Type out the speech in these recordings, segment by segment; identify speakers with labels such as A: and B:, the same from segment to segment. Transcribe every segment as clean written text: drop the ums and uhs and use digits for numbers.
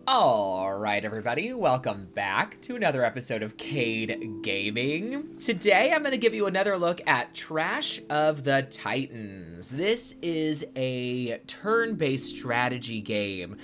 A: Alright everybody, welcome back to another episode of Caydgaming. Today I'm going to give you another look at Trash of the Titans. This is a turn-based strategy game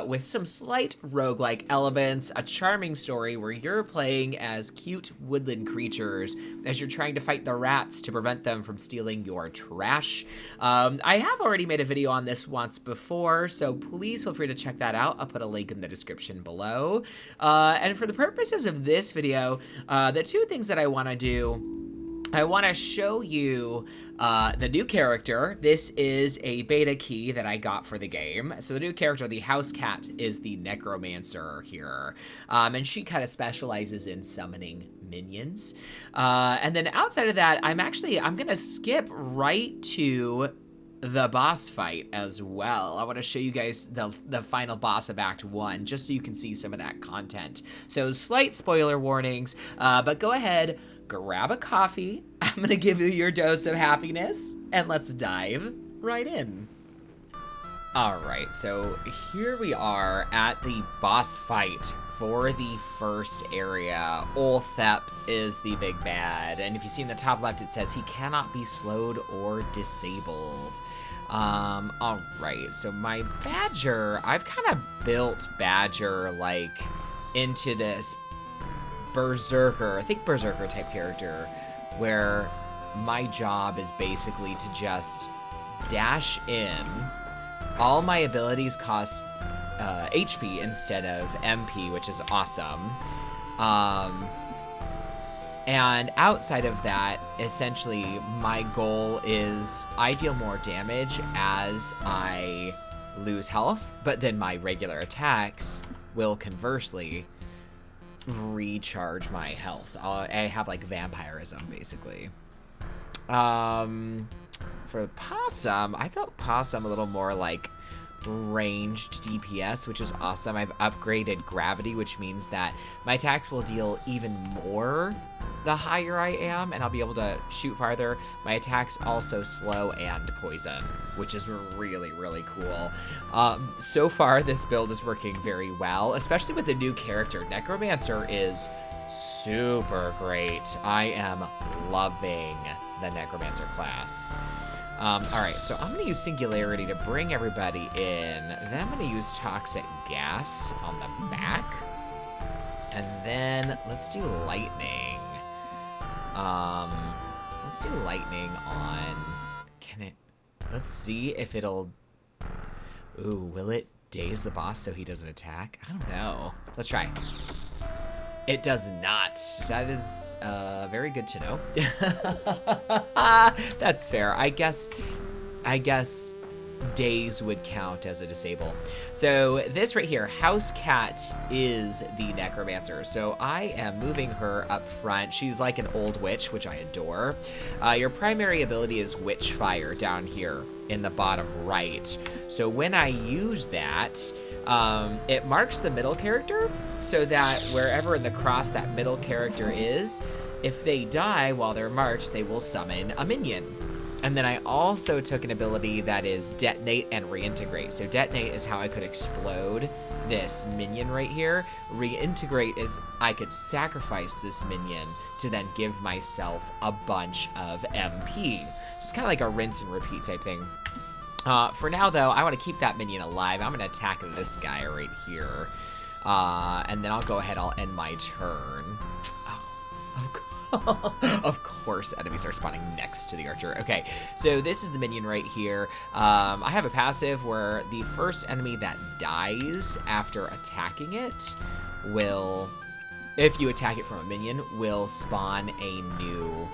A: with some slight roguelike elements, a charming story where you're playing as cute woodland creatures as you're trying to fight the rats to prevent them from stealing your trash. I have already made a video on this once before, so please feel free to check that out. I'll put a link in the description below. And for the purposes of this video, the two things that I want to do, I want to show you the new character. This is a beta key that I got for the game. So the new character, the house cat, is the necromancer here. And she kind of specializes in summoning minions. And then outside of that, I'm going to skip right to the boss fight as well. I want to show you guys the final boss of Act 1, just so you can see some of that content. So slight spoiler warnings, but go ahead, grab a coffee. I'm going to give you your dose of happiness, and let's dive right in. Alright, so here we are at the boss fight for the first area. Olthep is the big bad, and if you see in the top left, it says he cannot be slowed or disabled. Alright, so my Badger, I've kind of built Badger, like, into this Berserker, I think Berserker type character, where my job is basically to just dash in. All my abilities cost HP instead of MP, which is awesome. And outside of that, essentially, my goal is I deal more damage as I lose health, but then my regular attacks will conversely recharge my health. I have like vampirism, basically. For Possum, I felt Possum a little more like ranged DPS, which is awesome. I've upgraded gravity, which means that my attacks will deal even more the higher I am, and I'll be able to shoot farther. My attacks also slow and poison, which is really, really cool. So far, this build is working very well, especially with the new character. Necromancer is super great. I am loving the Necromancer class. Alright, so I'm going to use Singularity to bring everybody in. Then I'm going to use Toxic Gas on the back. And then let's do Lightning. Let's do Lightning on... Let's see if it'll... Ooh, will it daze the boss so he doesn't attack? I don't know. Let's try. It does not. That is very good to know. That's fair. I guess daze would count as a disable. So this right here, House Cat, is the Necromancer. So I am moving her up front. She's like an old witch, which I adore. Your primary ability is Witchfire down here in the bottom right. So when I use that, it marks the middle character so that wherever in the cross that middle character is, if they die while they're marked, they will summon a minion. And then I also took an ability that is Detonate and Reintegrate. So Detonate is how I could explode this minion right here. Reintegrate is I could sacrifice this minion to then give myself a bunch of MP. So it's kind of like a rinse and repeat type thing. For now, though, I want to keep that minion alive. I'm going to attack this guy right here. And then I'll go ahead, I'll end my turn. Oh, of course, enemies are spawning next to the archer. Okay, so this is the minion right here. I have a passive where the first enemy that dies after attacking it will, if you attack it from a minion, will spawn a new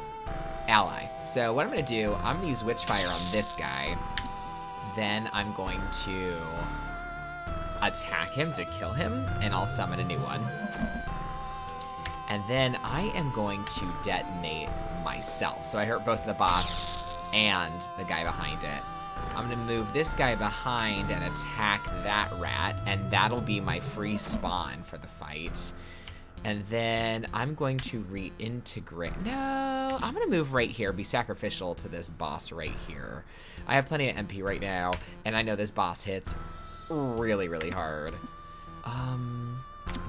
A: ally. So what I'm going to do, I'm going to use Witchfire on this guy. Then I'm going to attack him to kill him, and I'll summon a new one. And then I am going to detonate myself. So I hurt both the boss and the guy behind it. I'm going to move this guy behind and attack that rat, and that'll be my free spawn for the fight. And then I'm going to reintegrate. No, I'm going to move right here, be sacrificial to this boss right here. I have plenty of MP right now, and I know this boss hits really, really hard.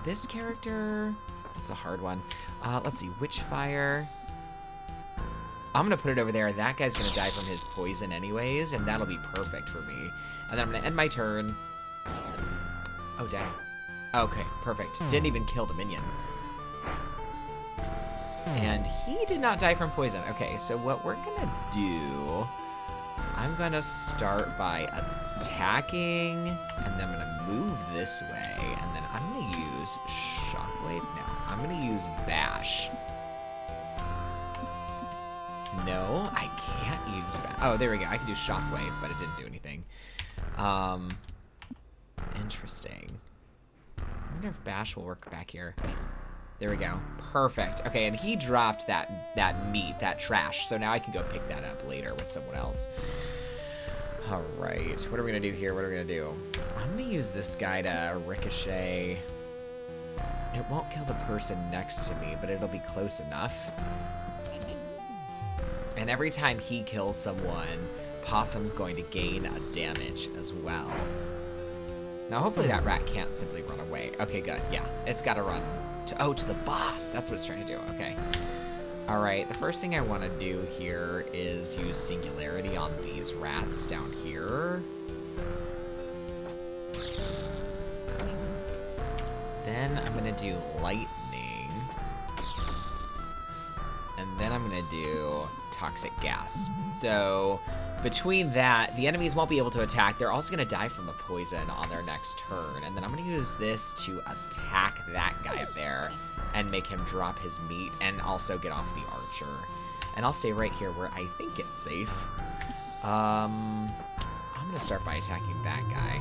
A: this character, that's a hard one. Let's see, Witchfire. I'm gonna put it over there. That guy's gonna die from his poison anyways, and that'll be perfect for me. And then I'm gonna end my turn. Oh, dang. Okay, perfect. Didn't even kill the minion. And he did not die from poison. Okay, so what we're gonna do, I'm gonna start by attacking, and then I'm gonna move this way, and then I'm gonna use Shockwave. No, I'm gonna use Bash. No, I can't use Bash. Oh, there we go. I can do Shockwave, but it didn't do anything. Interesting. I wonder if Bash will work back here. There we go. Perfect. Okay, and he dropped that meat, that trash. So now I can go pick that up later with someone else. All right. What are we going to do here? What are we going to do? I'm going to use this guy to ricochet. It won't kill the person next to me, but it'll be close enough. And every time he kills someone, Possum's going to gain a damage as well. Now, hopefully that rat can't simply run away. Okay, good. Yeah, it's got to run to the boss. That's what it's trying to do. Okay. All right. The first thing I want to do here is use Singularity on these rats down here. Then I'm going to do Lightning. And then I'm going to do Toxic Gas. So between that, the enemies won't be able to attack. They're also going to die from the poison on their next turn. And then I'm going to use this to attack that guy up there and make him drop his meat and also get off the archer. And I'll stay right here where I think it's safe. I'm going to start by attacking that guy.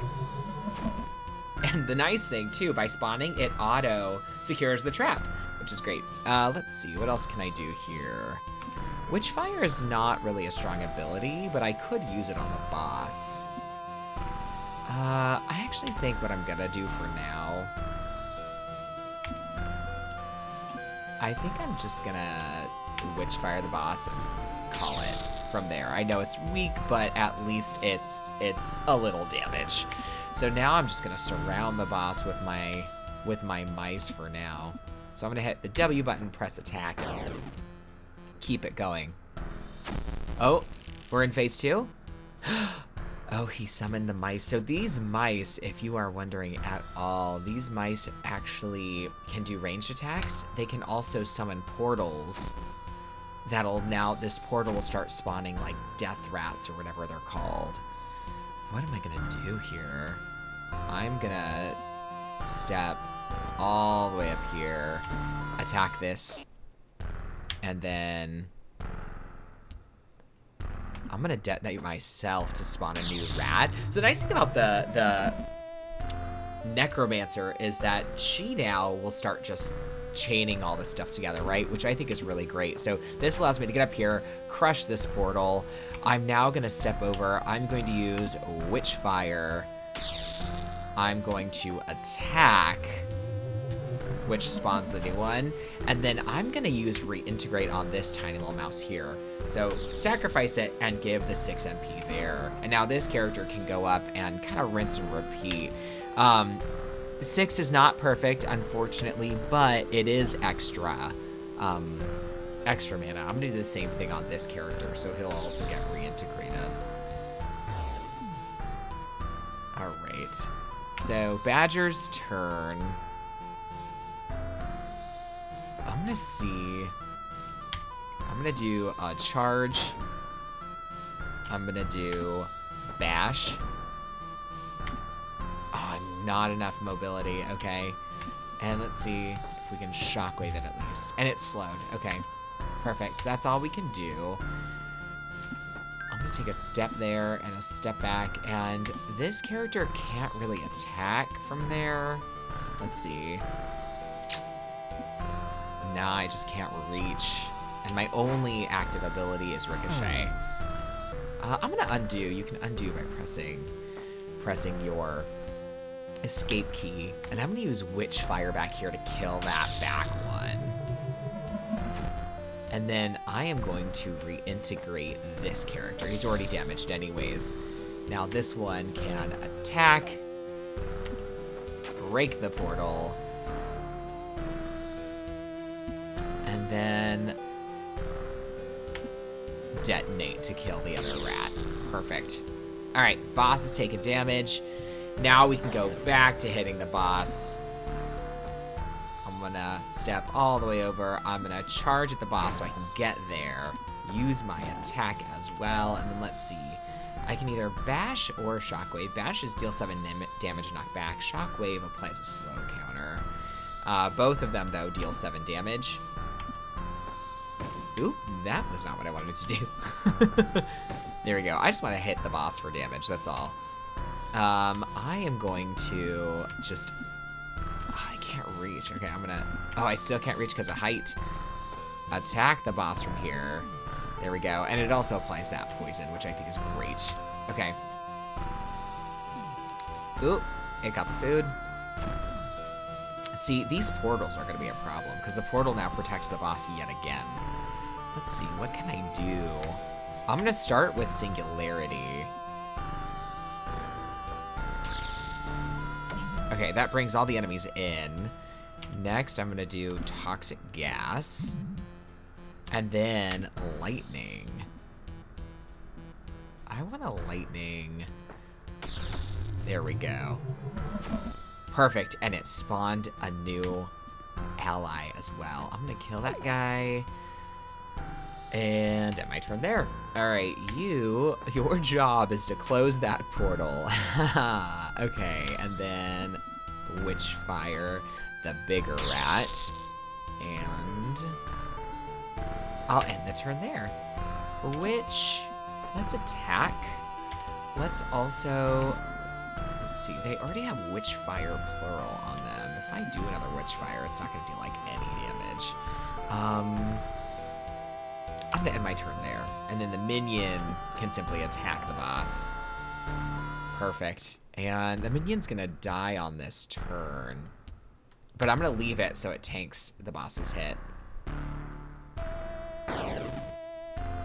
A: And the nice thing, too, by spawning, it auto secures the trap, which is great. Let's see, what else can I do here? Witchfire is not really a strong ability, but I could use it on the boss. I actually think what I'm gonna do for now, I think I'm just gonna Witchfire the boss and call it from there. I know it's weak, but at least it's a little damage. So now I'm just gonna surround the boss with my mice for now. So I'm gonna hit the W button, press attack, and keep it going. Oh, we're in phase 2? Oh, he summoned the mice. So these mice, if you are wondering at all, these mice actually can do ranged attacks. They can also summon portals. This portal will start spawning like death rats or whatever they're called. What am I gonna do here? I'm gonna step all the way up here, attack this, and then I'm gonna detonate myself to spawn a new rat. So the nice thing about the Necromancer is that she now will start just chaining all this stuff together, right? Which I think is really great. So this allows me to get up here, crush this portal. I'm now gonna step over. I'm going to use Witchfire. I'm going to attack, which spawns the new one. And then I'm gonna use Reintegrate on this tiny little mouse here. So sacrifice it and give the 6 MP there. And now this character can go up and kind of rinse and repeat. 6 is not perfect, unfortunately, but it is extra mana. I'm gonna do the same thing on this character, so he'll also get reintegrated. All right, so Badger's turn. I'm gonna see. I'm gonna do a charge. I'm gonna do bash. Oh, not enough mobility. Okay, and let's see if we can shockwave it at least. And it's slowed. Okay, perfect. That's all we can do. I'm gonna take a step there and a step back, and this character can't really attack from there. Let's see. Nah, I just can't reach. And my only active ability is Ricochet. I'm gonna undo. You can undo by pressing your escape key. And I'm gonna use Witchfire back here to kill that back one. And then I am going to reintegrate this character. He's already damaged anyways. Now this one can attack, break the portal, and then detonate to kill the other rat. Perfect. All right, boss is taking damage. Now we can go back to hitting the boss. I'm gonna step all the way over. I'm gonna charge at the boss so I can get there. Use my attack as well, and then let's see. I can either bash or shockwave. Bash is deal 7 damage knockback. Shockwave applies a slow counter. Both of them, though, deal 7 damage. Oop, that was not what I wanted to do. There we go. I just want to hit the boss for damage, that's all. I am going to just... Oh, I can't reach. Okay, I'm gonna... Oh, I still can't reach because of height. Attack the boss from here. There we go. And it also applies that poison, which I think is great. Okay. Ooh, it got the food. See, these portals are going to be a problem, because the portal now protects the boss yet again. Let's see, what can I do? I'm going to start with Singularity. Okay, that brings all the enemies in. Next, I'm going to do Toxic Gas. And then Lightning. I want a Lightning. There we go. Perfect, and it spawned a new ally as well. I'm gonna kill that guy. And end my turn there. All right, your job is to close that portal. Okay, and then Witchfire the bigger rat. And I'll end the turn there. Let's attack. Let's also, let's see, they already have Witchfire plural on them. If I do another Witchfire, it's not gonna do like any damage. I'm gonna end my turn there. And then the minion can simply attack the boss. Perfect. And the minion's gonna die on this turn. But I'm gonna leave it so it tanks the boss's hit.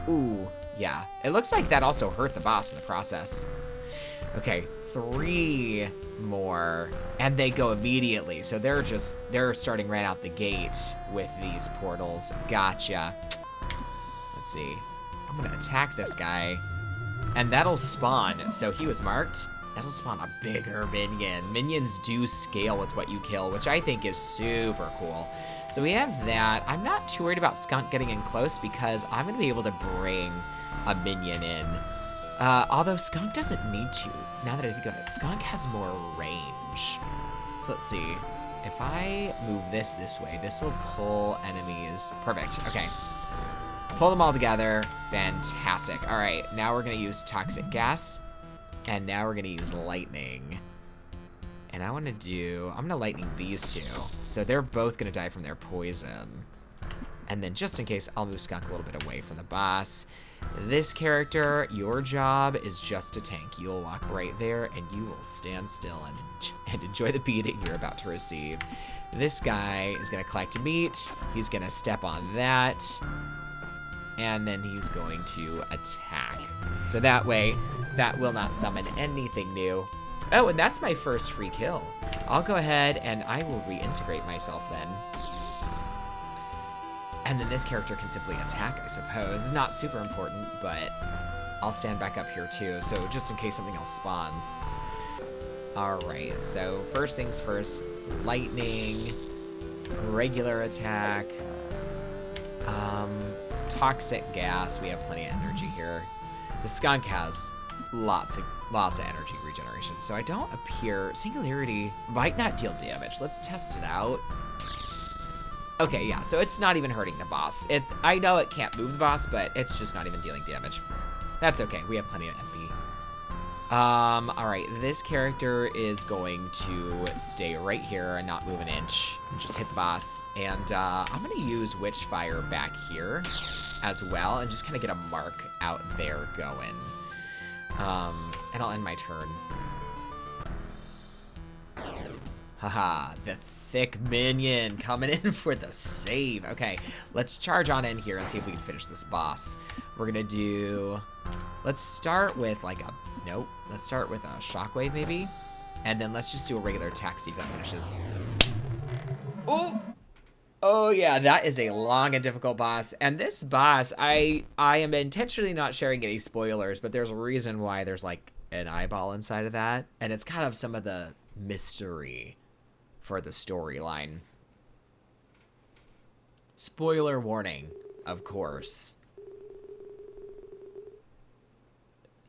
A: Ooh, yeah. It looks like that also hurt the boss in the process. Okay, 3 more, and they go immediately. So they're starting right out the gate with these portals. Gotcha. Let's see. I'm gonna attack this guy, and that'll spawn. So he was marked. That'll spawn a bigger minion. Minions do scale with what you kill, which I think is super cool. So we have that. I'm not too worried about Skunk getting in close because I'm gonna be able to bring a minion in. Although Skunk doesn't need to. Now that I think of it, Skunk has more range. So let's see. If I move this way, this will pull enemies. Perfect, okay. Pull them all together, fantastic. All right, now we're gonna use Toxic Gas, and now we're gonna use Lightning. And I'm gonna lightning these 2. So they're both gonna die from their poison. And then just in case, I'll move Skunk a little bit away from the boss. This character, your job is just to tank. You'll walk right there and you will stand still and enjoy the beating you're about to receive. This guy is gonna collect meat. He's gonna step on that. And then he's going to attack. So that way, that will not summon anything new. Oh, and that's my first free kill. I'll go ahead and I will reintegrate myself then. And then this character can simply attack, I suppose. It's not super important, but I'll stand back up here too, so just in case something else spawns. All right, so first things first, lightning, regular attack, toxic gas. We have plenty of energy here. The skunk has lots of energy regeneration, so I don't appear. Singularity might not deal damage. Let's test it out. Okay, yeah, so it's not even hurting the boss. I know it can't move the boss, but it's just not even dealing damage. That's okay, we have plenty of MP. All right, this character is going to stay right here and not move an inch. Just hit the boss. And I'm gonna use Witchfire back here as well and just kind of get a mark out there going. And I'll end my turn. Haha, the thick minion coming in for the save. Okay, let's charge on in here and see if we can finish this boss. We're gonna do, let's start with like a, nope, let's start with a shockwave maybe. And then let's just do a regular attack, see if that finishes. Oh, Oh yeah, that is a long and difficult boss. And this boss, I am intentionally not sharing any spoilers, but there's a reason why there's like an eyeball inside of that. And it's kind of some of the mystery for the storyline. Spoiler warning, of course.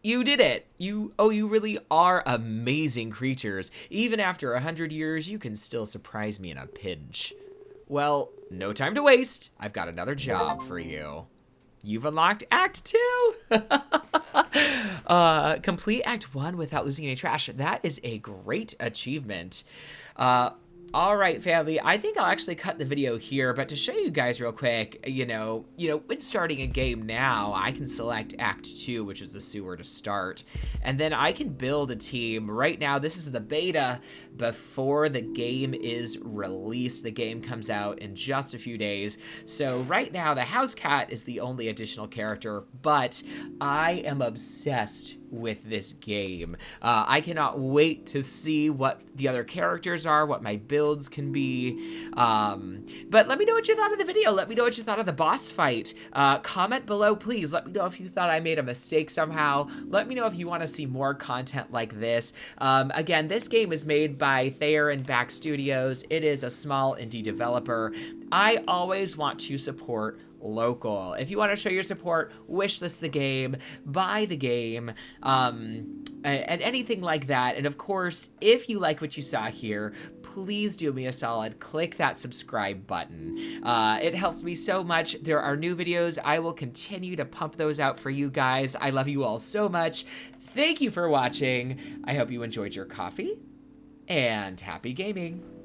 A: You did it! You really are amazing creatures. Even after 100 years, you can still surprise me in a pinch. Well, no time to waste. I've got another job for you. You've unlocked Act 2! Complete Act 1 without losing any trash. That is a great achievement. All right, family, I think I'll actually cut the video here, but to show you guys real quick, you know, when starting a game now, I can select Act 2, which is the sewer to start, and then I can build a team. Right now, this is the beta before the game is released. The game comes out in just a few days, so right now, the house cat is the only additional character, but I am obsessed with this game. I cannot wait to see what the other characters are, what my builds can be. But let me know what you thought of the video. Let me know what you thought of the boss fight. Comment below, please. Let me know if you thought I made a mistake somehow. Let me know if you want to see more content like this. Again, this game is made by Thayer and Back Studios. It is a small indie developer. I always want to support local. If you want to show your support, wishlist the game, buy the game, and anything like that. And of course, if you like what you saw here, please do me a solid, click that subscribe button. It helps me so much. There are new videos. I will continue to pump those out for you guys. I love you all so much. Thank you for watching. I hope you enjoyed your coffee, and happy gaming.